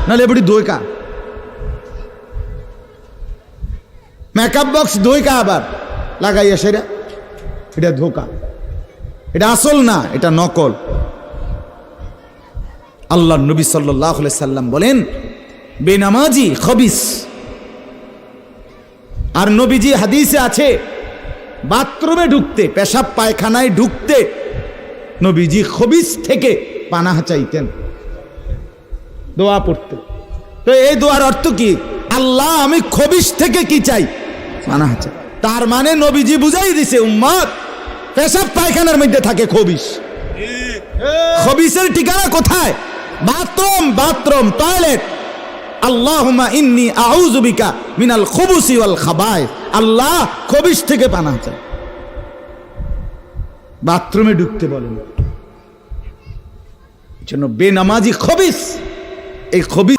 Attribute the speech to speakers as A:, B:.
A: নাহলে বুড়ি দই কা মেকআপ বক্স দই কা আবার লাগাইয়া সেরা এটা ধোকা, এটা আসল না, এটা নকল। আল্লাহ নবী সাল্লাল্লাহু আলাইহি সাল্লাম বলেন বেনামাজি খবিস। আর নবীজি হাদিসে আছে বাথরুমে ঢুকতে, পেশাব পায়খানায় ঢুকতে নবীজি খবিস থেকে পানাহ চাইতেন, দোয়া পড়তেন। তো এই দোয়ার অর্থ কি? আল্লাহ আমি খবিস থেকে কি চাই? পানাহ চাই। তার মানে নবীজি বুঝাই দিছে উম্মত পেশাব পায়খানার মধ্যে থাকে খবিস। খবিসের ঠিকানা কোথায়? Bathroom, bathroom, toilet. আল্লাহুম্মা ইন্নী আউযু বিকা মিনাল খুবুসি ওয়াল খাবায়েস। আল্লাহ খবিস থেকে পানাহ চাই। বাথরুমে ঢুকতে বলেন, এজন্য বেনামাজি খবিস। এই খবিস